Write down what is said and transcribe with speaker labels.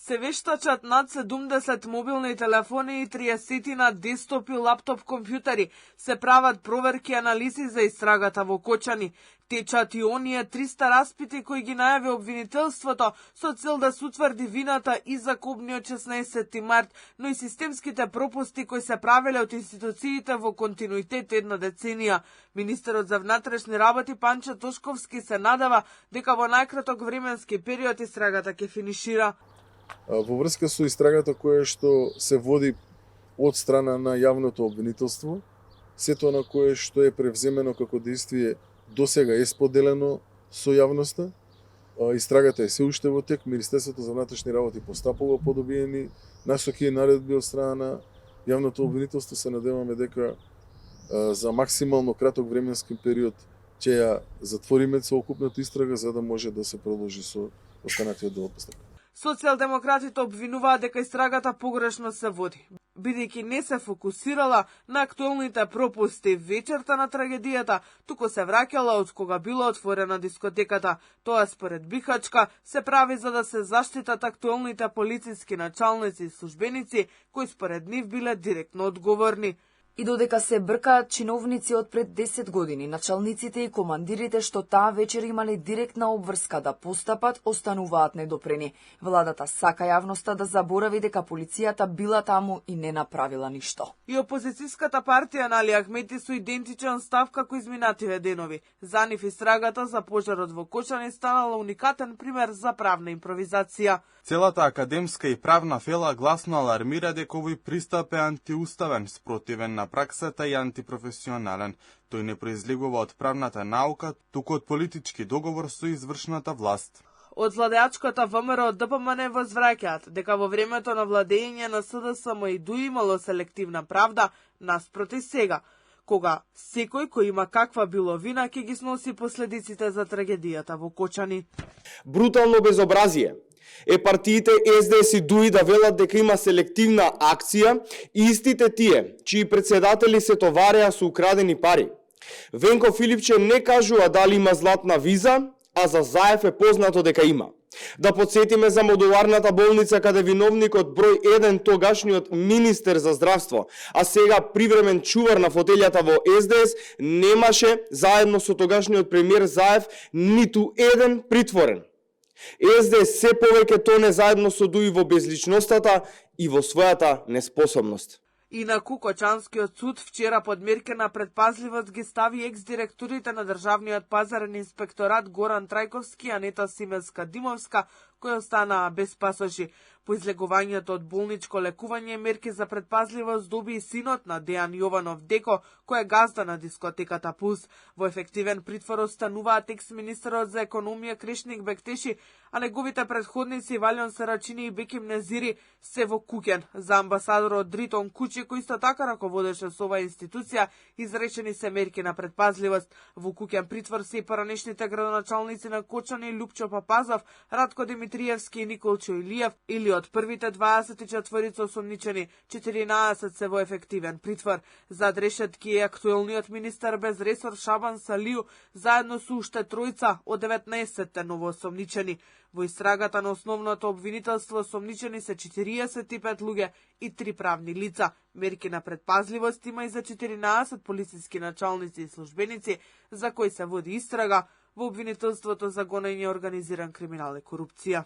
Speaker 1: се вештачат над 70 мобилни телефони и 30 на десктоп и лаптоп компјутери. Се прават проверки и анализи за истрагата во Кочани. Течат и оние 300 распити кои ги најави обвинителството со цел да се утврди вината и за кобниот 16 март, но и системските пропусти кои се правеле од институциите во континуитет една деценија. Министерот за внатрешни работи Панчо Тошковски се надава дека во најкраток временски период истрагата ќе финишира.
Speaker 2: Во врска со истрагата која што се води од страна на јавното обвинителство, сето на кое што е превземено како действие досега е споделено со јавноста. Истрагата е се уште во тек. Министерството за внатрешни работи постапува по добиени насоки и наредби од страна на јавното обвинителство. Се надеваме дека за максимално краток временски период ќе ја затвориме целокупната истрага за да може да се продолжи со останатиот дел од постапката.
Speaker 1: Социјалдемократите обвинуваат дека истрагата погрешно се води, бидејќи не се фокусирала на актуелните пропусти вечерта на трагедијата, туку се враќала од кога била отворена дискотеката. Тоа според Бихачка се прави за да се заштитат актуелните полициски началници и службеници кои според нив биле директно одговорни.
Speaker 3: И додека се бркаат чиновници од пред 10 години, началниците и командирите што таа вечер имале директна обврска да постапат, остануваат недопрени. Владата сака јавноста да заборави дека полицијата била таму и не направила ништо.
Speaker 1: И опозицијската партија на Али Ахмети со идентичен став како изминативе денови. За нив истрагата за пожарот во Кочани станала уникатен пример за правна импровизација.
Speaker 4: Целата академска и правна фела гласно алармира дека овој пристап е антиуставен, спротивен на праксата и антипрофесионален. Тој не произлегува од правната наука, туку од политички договор со извршната власт.
Speaker 1: Од владеачката ВМРО ДПМН возвраќаат дека во времето на владење на СДСМ и ДУ имало селективна правда наспроти сега, кога секој кој има каква било вина ќе ги сноси последиците за трагедијата во Кочани.
Speaker 5: Брутално безобразие е партиите СДС и ДУИ да велат дека има селективна акција и истите тие, чии председатели се товареа со украдени пари. Венко Филипче не кажува дали има златна виза, а за Заев е познато дека има. Да подсетиме за модуларната болница каде виновникот број 1 тогашниот министер за здравство, а сега привремен чувар на фотелјата во СДС, немаше заедно со тогашниот премиер Заев ниту еден притворен. СДС се повеќе тоне заедно со ДУИ во безличността и во својата неспособност.
Speaker 1: Инаку, Кочанскиот суд вчера под мерки на предпазливост ги стави екс-директорите на Државниот пазарен инспекторат Горан Трајковски и Анета Сименска-Димовска, кои останаа без пасоши. По излегувањето од болничко лекување мерки за предпазливост доби и синот на Дејан Јованов Деко, кој е газда на дискотеката Пулс. Во ефективен притвор остануваат екс-министерот за економија Кришник Бектеши, а неговите предходници Валјон Сарачини и Беким Незири се во куќен. За амбасадорот Дритон Кучи, кој исто така раководеше со оваа институција, изречени се мерки на предпазливост. Во куќен притвор се и поранешните градоначалници на Кочани Лупчо Папазов, Радко Димитриевски и Николчо Илиев, или од првите 24 осомничени, 14 се во ефективен притвор. Зад решетки е актуелниот министер без ресор Шабан Салију, заедно со уште тројца од 19 новоосомничени. Во истрагата на основното обвинителство осомничени се 45 луѓе и 3 правни лица. Мерки на предпазливост има и за 14 полициски началници и службеници, за кои се води истрага во обвинителството за гонење, организиран криминал и корупција.